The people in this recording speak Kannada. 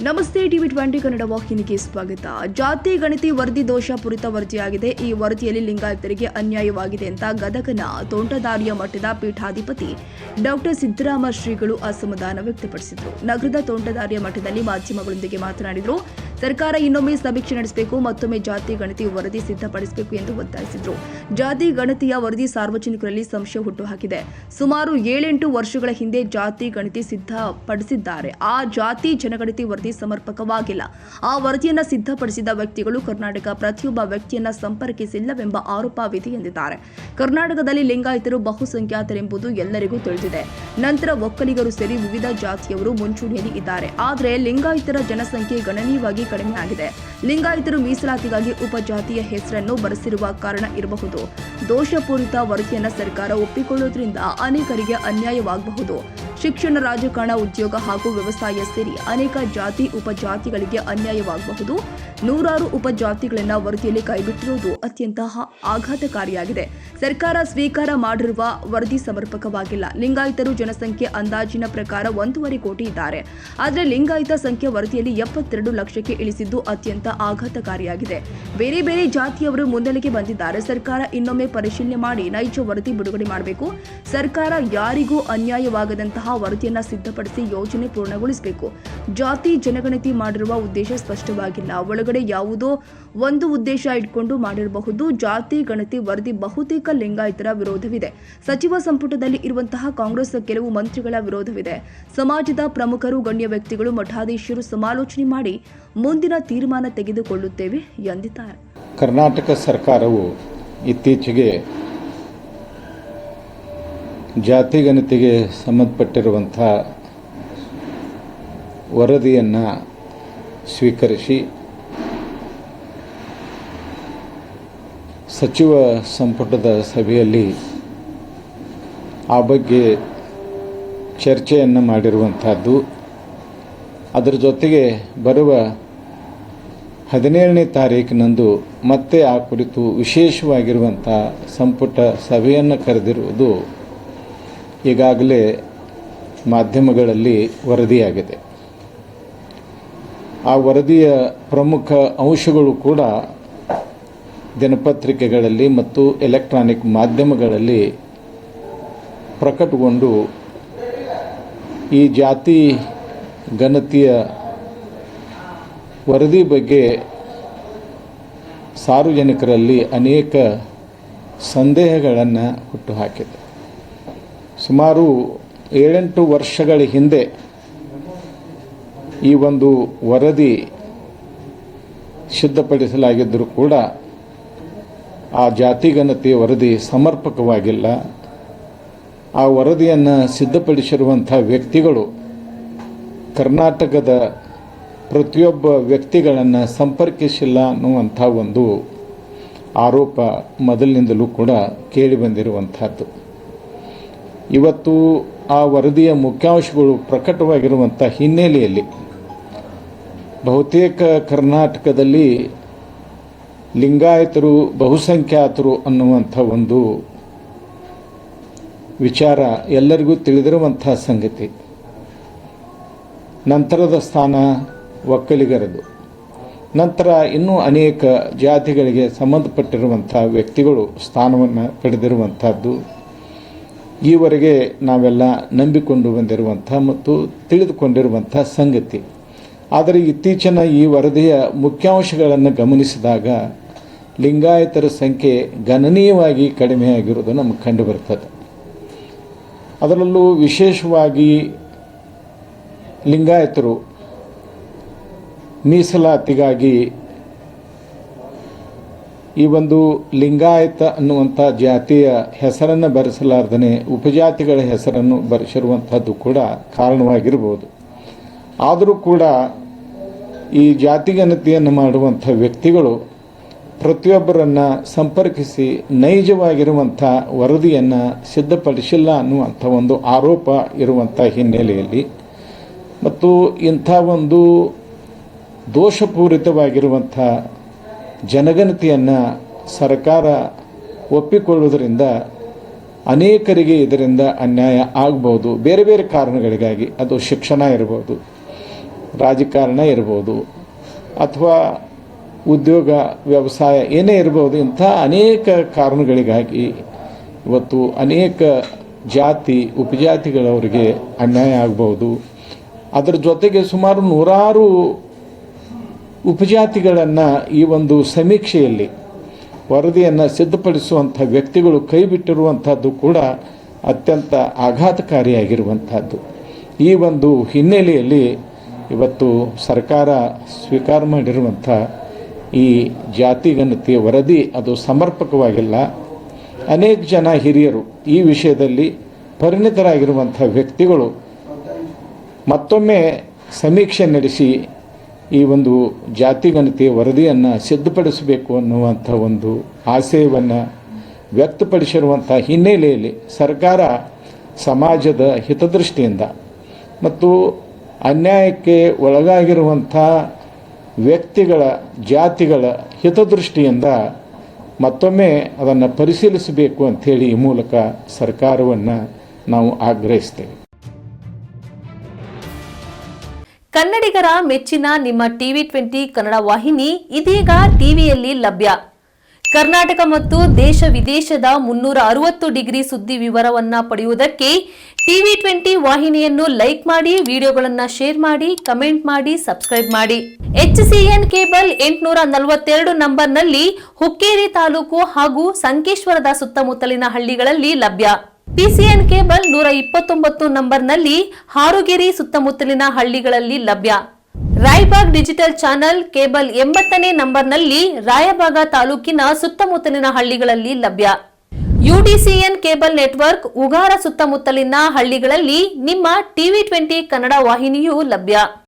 ನಮಸ್ತೆ, TV20 ಕನ್ನಡ ವಾಹಿನಿಗೆ ಸ್ವಾಗತ. ಜಾತಿ ಗಣತಿ ವರದಿ ದೋಷಪೂರಿತ ವರದಿಯಾಗಿದೆ. ಈ ವರದಿಯಲ್ಲಿ ಲಿಂಗಾಯತರಿಗೆ ಅನ್ಯಾಯವಾಗಿದೆ ಅಂತ ಗದಗನ ತೋಂಟದಾರ್ಯ ಮಠದ ಪೀಠಾಧಿಪತಿ ಡಾಕ್ಟರ್ ಸಿದ್ದರಾಮ ಶ್ರೀಗಳು ಅಸಮಾಧಾನ ವ್ಯಕ್ತಪಡಿಸಿದರು. ನಗರದ ತೋಂಟದಾರ್ಯ ಮಠದಲ್ಲಿ ಮಾಧ್ಯಮಗಳೊಂದಿಗೆ ಮಾತನಾಡಿದರು. ಸರ್ಕಾರ ಇನ್ನೊಮ್ಮೆ ಸಮೀಕ್ಷೆ ನಡೆಸಬೇಕು, ಮತ್ತೊಮ್ಮೆ ಜಾತಿ ಗಣತಿ ವರದಿ ಸಿದ್ಧಪಡಿಸಬೇಕು ಎಂದು ಒತ್ತಾಯಿಸಿದರು. ಜಾತಿ ಗಣತಿಯ ವರದಿ ಸಾರ್ವಜನಿಕರಲ್ಲಿ ಸಂಶಯ ಹುಟ್ಟುಹಾಕಿದೆ. ಸುಮಾರು 7-8 ವರ್ಷಗಳ ಹಿಂದೆ ಜಾತಿ ಗಣತಿ ಸಿದ್ಧಪಡಿಸಿದ್ದಾರೆ. ಆ ಜಾತಿ ಜನಗಣತಿ ವರದಿ ಸಮರ್ಪಕವಾಗಿಲ್ಲ. ಆ ವರದಿಯನ್ನು ಸಿದ್ಧಪಡಿಸಿದ ವ್ಯಕ್ತಿಗಳು ಕರ್ನಾಟಕ ಪ್ರತಿಯೊಬ್ಬ ವ್ಯಕ್ತಿಯನ್ನ ಸಂಪರ್ಕಿಸಿಲ್ಲವೆಂಬ ಆರೋಪವಿದೆ ಎಂದಿದ್ದಾರೆ. ಕರ್ನಾಟಕದಲ್ಲಿ ಲಿಂಗಾಯತರು ಬಹುಸಂಖ್ಯಾತರೆಂಬುದು ಎಲ್ಲರಿಗೂ ತಿಳಿದಿದೆ. ನಂತರ ಒಕ್ಕಲಿಗರು ಸೇರಿ ವಿವಿಧ ಜಾತಿಯವರು ಮುಂಚೂಣಿಯಲ್ಲಿ ಇದ್ದಾರೆ. ಆದರೆ ಲಿಂಗಾಯತರ ಜನಸಂಖ್ಯೆ ಗಣನೀಯವಾಗಿ ಕಡಿಮೆಯಾಗಿದೆ. ಲಿಂಗಾಯತರು ಮೀಸಲಾತಿಗಾಗಿ ಉಪಜಾತಿಯ ಹೆಸರನ್ನು ಬರೆಸಿರುವ ಕಾರಣ ಇರಬಹುದು. ದೋಷಪೂರಿತ ವರದಿಯನ್ನು ಸರ್ಕಾರ ಒಪ್ಪಿಕೊಳ್ಳುವುದರಿಂದ ಅನೇಕರಿಗೆ ಅನ್ಯಾಯವಾಗಬಹುದು. ಶಿಕ್ಷಣ, ರಾಜಕಾರಣ, ಉದ್ಯೋಗ ಹಾಗೂ ವ್ಯವಸಾಯ ಸೇರಿ ಅನೇಕ ಜಾತಿ ಉಪಜಾತಿಗಳಿಗೆ ಅನ್ಯಾಯವಾಗಬಹುದು. ನೂರಾರು ಉಪಜಾತಿಗಳನ್ನು ವರದಿಯಲ್ಲಿ ಕೈಬಿಟ್ಟಿರುವುದು ಅತ್ಯಂತ ಆಘಾತಕಾರಿಯಾಗಿದೆ. ಸರ್ಕಾರ ಸ್ವೀಕಾರ ಮಾಡಿರುವ ವರದಿ ಸಮರ್ಪಕವಾಗಿಲ್ಲ. ಲಿಂಗಾಯತರು ಜನಸಂಖ್ಯೆ ಅಂದಾಜಿನ ಪ್ರಕಾರ 1.5 ಕೋಟಿ ಇದ್ದಾರೆ. ಆದರೆ ಲಿಂಗಾಯತ ಸಂಖ್ಯೆ ವರದಿಯಲ್ಲಿ 72 ಲಕ್ಷಕ್ಕೆ ಇಳಿಸಿದ್ದು ಅತ್ಯಂತ ಆಘಾತಕಾರಿಯಾಗಿದೆ. ಬೇರೆ ಬೇರೆ ಜಾತಿಯವರು ಮುನ್ನೆಲೆಗೆ ಬಂದಿದ್ದಾರೆ. ಸರ್ಕಾರ ಇನ್ನೊಮ್ಮೆ ಪರಿಶೀಲನೆ ಮಾಡಿ ನೈಜ ವರದಿ ಬಿಡುಗಡೆ ಮಾಡಬೇಕು. ಸರ್ಕಾರ ಯಾರಿಗೂ ಅನ್ಯಾಯವಾಗದಂತಹ ವರದಿಯನ್ನ ಸಿದ್ಧಪಡಿಸಿ ಯೋಜನೆ ಪೂರ್ಣಗೊಳಿಸಬೇಕು. ಜಾತಿ ಜನಗಣತಿ ಮಾಡಿರುವ ಉದ್ದೇಶ ಸ್ಪಷ್ಟವಾಗಿಲ್ಲ. ಒಳಗಡೆ ಯಾವುದೋ ಒಂದು ಉದ್ದೇಶ ಇಟ್ಕೊಂಡು ಮಾಡಿರಬಹುದು. ಜಾತಿ ಗಣತಿ ವರದಿ ಬಹುತೇಕ ಲಿಂಗಾಯತರ ವಿರೋಧವಿದೆ. ಸಚಿವ ಸಂಪುಟದಲ್ಲಿ ಇರುವಂತಹ ಕಾಂಗ್ರೆಸ್ ಕೆಲವು ಮಂತ್ರಿಗಳ ವಿರೋಧವಿದೆ. ಸಮಾಜದ ಪ್ರಮುಖರು, ಗಣ್ಯ ವ್ಯಕ್ತಿಗಳು, ಮಠಾಧೀಶರು ಸಮಾಲೋಚನೆ ಮಾಡಿ ಮುಂದಿನ ತೀರ್ಮಾನ ತೆಗೆದುಕೊಳ್ಳುತ್ತೇವೆ ಎಂದಿದ್ದಾರೆ. ಕರ್ನಾಟಕ ಸರ್ಕಾರವು ಇತ್ತೀಚೆಗೆ ಜಾತಿ ಗಣತಿಗೆ ಸಂಬಂಧಪಟ್ಟಿರುವಂಥ ವರದಿಯನ್ನು ಸ್ವೀಕರಿಸಿ ಸಚಿವ ಸಂಪುಟದ ಸಭೆಯಲ್ಲಿ ಆ ಬಗ್ಗೆ ಚರ್ಚೆಯನ್ನು ಮಾಡಿರುವಂಥದ್ದು. ಅದರ ಜೊತೆಗೆ ಬರುವ 17ನೇ ತಾರೀಕಿನಂದು ಮತ್ತೆ ಆ ಕುರಿತು ವಿಶೇಷವಾಗಿರುವಂಥ ಸಂಪುಟ ಸಭೆಯನ್ನು ಕರೆದಿರುವುದು ಈಗಾಗಲೇ ಮಾಧ್ಯಮಗಳಲ್ಲಿ ವರದಿಯಾಗಿದೆ. ಆ ವರದಿಯ ಪ್ರಮುಖ ಅಂಶಗಳು ಕೂಡ ದಿನಪತ್ರಿಕೆಗಳಲ್ಲಿ ಮತ್ತು ಎಲೆಕ್ಟ್ರಾನಿಕ್ ಮಾಧ್ಯಮಗಳಲ್ಲಿ ಪ್ರಕಟಗೊಂಡು ಈ ಜಾತಿ ಗಣತಿಯ ವರದಿ ಬಗ್ಗೆ ಸಾರ್ವಜನಿಕರಲ್ಲಿ ಅನೇಕ ಸಂದೇಹಗಳನ್ನು ಹುಟ್ಟುಹಾಕಿದೆ. ಸುಮಾರು 7-8 ವರ್ಷಗಳ ಹಿಂದೆ ಈ ಒಂದು ವರದಿ ಸಿದ್ಧಪಡಿಸಲಾಗಿದ್ದರೂ ಕೂಡ ಆ ಜಾತಿ ಗಣತಿ ವರದಿ ಸಮರ್ಪಕವಾಗಿಲ್ಲ. ಆ ವರದಿಯನ್ನು ಸಿದ್ಧಪಡಿಸಿರುವಂಥ ವ್ಯಕ್ತಿಗಳು ಕರ್ನಾಟಕದ ಪ್ರತಿಯೊಬ್ಬ ವ್ಯಕ್ತಿಗಳನ್ನು ಸಂಪರ್ಕಿಸಿಲ್ಲ ಅನ್ನುವಂಥ ಒಂದು ಆರೋಪ ಮೊದಲಿನಿಂದಲೂ ಕೂಡ ಕೇಳಿಬಂದಿರುವಂಥದ್ದು. ಇವತ್ತು ಆ ವರದಿಯ ಮುಖ್ಯಾಂಶಗಳು ಪ್ರಕಟವಾಗಿರುವಂಥ ಹಿನ್ನೆಲೆಯಲ್ಲಿ ಬಹುತೇಕ ಕರ್ನಾಟಕದಲ್ಲಿ ಲಿಂಗಾಯತರು ಬಹುಸಂಖ್ಯಾತರು ಅನ್ನುವಂಥ ಒಂದು ವಿಚಾರ ಎಲ್ಲರಿಗೂ ತಿಳಿದಿರುವಂಥ ಸಂಗತಿ. ನಂತರದ ಸ್ಥಾನ ಒಕ್ಕಲಿಗರದು. ನಂತರ ಇನ್ನೂ ಅನೇಕ ಜಾತಿಗಳಿಗೆ ಸಂಬಂಧಪಟ್ಟಿರುವಂಥ ವ್ಯಕ್ತಿಗಳು ಸ್ಥಾನವನ್ನು ಪಡೆದಿರುವಂಥದ್ದು ಈವರೆಗೆ ನಾವೆಲ್ಲ ನಂಬಿಕೊಂಡು ಬಂದಿರುವಂಥ ಮತ್ತು ತಿಳಿದುಕೊಂಡಿರುವಂಥ ಸಂಗತಿ. ಆದರೆ ಇತ್ತೀಚಿನ ಈ ವರದಿಯ ಮುಖ್ಯಾಂಶಗಳನ್ನು ಗಮನಿಸಿದಾಗ ಲಿಂಗಾಯತರ ಸಂಖ್ಯೆ ಗಣನೀಯವಾಗಿ ಕಡಿಮೆಯಾಗಿರುವುದು ನಮಗೆ ಕಂಡುಬರ್ತದೆ. ಅದರಲ್ಲೂ ವಿಶೇಷವಾಗಿ ಲಿಂಗಾಯತರು ಮೀಸಲಾತಿಗಾಗಿ ಈ ಒಂದು ಲಿಂಗಾಯತ ಅನ್ನುವಂಥ ಜಾತಿಯ ಹೆಸರನ್ನು ಬರೆಸಲಾರ್ದೇ ಉಪಜಾತಿಗಳ ಹೆಸರನ್ನು ಬರೆಸಿರುವಂಥದ್ದು ಕೂಡ ಕಾರಣವಾಗಿರ್ಬೋದು. ಆದರೂ ಕೂಡ ಈ ಜಾತಿ ಗಣತಿಯನ್ನು ಮಾಡುವಂಥ ವ್ಯಕ್ತಿಗಳು ಪ್ರತಿಯೊಬ್ಬರನ್ನು ಸಂಪರ್ಕಿಸಿ ನೈಜವಾಗಿರುವಂಥ ವರದಿಯನ್ನು ಸಿದ್ಧಪಡಿಸಿಲ್ಲ ಅನ್ನುವಂಥ ಒಂದು ಆರೋಪ ಇರುವಂಥ ಹಿನ್ನೆಲೆಯಲ್ಲಿ ಮತ್ತು ಇಂಥ ಒಂದು ದೋಷಪೂರಿತವಾಗಿರುವಂಥ ಜನಗಣತಿಯನ್ನು ಸರ್ಕಾರ ಒಪ್ಪಿಕೊಳ್ಳುವುದರಿಂದ ಅನೇಕರಿಗೆ ಇದರಿಂದ ಅನ್ಯಾಯ ಆಗಬಹುದು. ಬೇರೆ ಬೇರೆ ಕಾರಣಗಳಿಗಾಗಿ, ಅದು ಶಿಕ್ಷಣ ಇರ್ಬೋದು, ರಾಜಕಾರಣ ಇರ್ಬೋದು ಅಥವಾ ಉದ್ಯೋಗ ವ್ಯವಸಾಯ ಏನೇ ಇರ್ಬೋದು, ಇಂಥ ಅನೇಕ ಕಾರಣಗಳಿಗಾಗಿ ಇವತ್ತು ಅನೇಕ ಜಾತಿ ಉಪಜಾತಿಗಳವರಿಗೆ ಅನ್ಯಾಯ ಆಗ್ಬೋದು. ಅದರ ಜೊತೆಗೆ ಸುಮಾರು 100 ಉಪಜಾತಿಗಳನ್ನು ಈ ಒಂದು ಸಮೀಕ್ಷೆಯಲ್ಲಿ ವರದಿಯನ್ನು ಸಿದ್ಧಪಡಿಸುವಂಥ ವ್ಯಕ್ತಿಗಳು ಕೈ ಬಿಟ್ಟಿರುವಂಥದ್ದು ಕೂಡ ಅತ್ಯಂತ ಆಘಾತಕಾರಿಯಾಗಿರುವಂಥದ್ದು. ಈ ಒಂದು ಹಿನ್ನೆಲೆಯಲ್ಲಿ ಇವತ್ತು ಸರ್ಕಾರ ಸ್ವೀಕಾರ ಮಾಡಿರುವಂಥ ಈ ಜಾತಿ ಗಣತಿಯ ವರದಿ ಅದು ಸಮರ್ಪಕವಾಗಿಲ್ಲ. ಅನೇಕ ಜನ ಹಿರಿಯರು ಈ ವಿಷಯದಲ್ಲಿ ಪರಿಣಿತರಾಗಿರುವಂಥ ವ್ಯಕ್ತಿಗಳು ಮತ್ತೊಮ್ಮೆ ಸಮೀಕ್ಷೆ ನಡೆಸಿ ಈ ಒಂದು ಜಾತಿ ಗಣತಿಯ ವರದಿಯನ್ನು ಸಿದ್ಧಪಡಿಸಬೇಕು ಅನ್ನುವಂಥ ಒಂದು ಆಶಯವನ್ನು ವ್ಯಕ್ತಪಡಿಸಿರುವಂಥ ಹಿನ್ನೆಲೆಯಲ್ಲಿ ಸರ್ಕಾರ ಸಮಾಜದ ಹಿತದೃಷ್ಟಿಯಿಂದ ಮತ್ತು ಅನ್ಯಾಯಕ್ಕೆ ಒಳಗಾಗಿರುವಂಥ ವ್ಯಕ್ತಿಗಳ ಜಾತಿಗಳ ಹಿತದೃಷ್ಟಿಯಿಂದ ಮತ್ತೊಮ್ಮೆ ಅದನ್ನು ಪರಿಶೀಲಿಸಬೇಕು ಅಂಥೇಳಿ ಈ ಮೂಲಕ ಸರ್ಕಾರವನ್ನು ನಾವು ಆಗ್ರಹಿಸ್ತೇವೆ. ಕನ್ನಡಿಗರ ಮೆಚ್ಚಿನ ನಿಮ್ಮ TV20 ಕನ್ನಡ ವಾಹಿನಿ ಇದೀಗ ಟಿವಿಯಲ್ಲಿ ಲಭ್ಯ. ಕರ್ನಾಟಕ ಮತ್ತು ದೇಶ ವಿದೇಶದ 360 ಡಿಗ್ರಿ ಸುದ್ದಿ ವಿವರವನ್ನ ಪಡೆಯುವುದಕ್ಕೆ TV20 ವಾಹಿನಿಯನ್ನು ಲೈಕ್ ಮಾಡಿ, ವಿಡಿಯೋಗಳನ್ನು ಶೇರ್ ಮಾಡಿ, ಕಮೆಂಟ್ ಮಾಡಿ, ಸಬ್ಸ್ಕ್ರೈಬ್ ಮಾಡಿ. HCN ಕೇಬಲ್ 842 ನಂಬರ್ನಲ್ಲಿ ಹುಕ್ಕೇರಿ ತಾಲೂಕು ಹಾಗೂ ಸಂಕೇಶ್ವರದ ಸುತ್ತಮುತ್ತಲಿನ ಹಳ್ಳಿಗಳಲ್ಲಿ ಲಭ್ಯ. PCN ಕೇಬಲ್ 129 ನಂಬರ್ನಲ್ಲಿ ಹಾರುಗೆರೆ ಸುತ್ತಮುತ್ತಲಿನ ಹಳ್ಳಿಗಳಲ್ಲಿ ಲಭ್ಯ. ರಾಯಬಾಗ್ ಡಿಜಿಟಲ್ ಚಾನೆಲ್ ಕೇಬಲ್ 80ನೇ ನಂಬರ್ನಲ್ಲಿ ರಾಯಬಾಗ ತಾಲೂಕಿನ ಸುತ್ತಮುತ್ತಲಿನ ಹಳ್ಳಿಗಳಲ್ಲಿ ಲಭ್ಯ. UDCN ಕೇಬಲ್ ನೆಟ್ವರ್ಕ್ ಉಗಾರ ಸುತ್ತಮುತ್ತಲಿನ ಹಳ್ಳಿಗಳಲ್ಲಿ ನಿಮ್ಮ TV20 ಕನ್ನಡ ವಾಹಿನಿಯೂ ಲಭ್ಯ.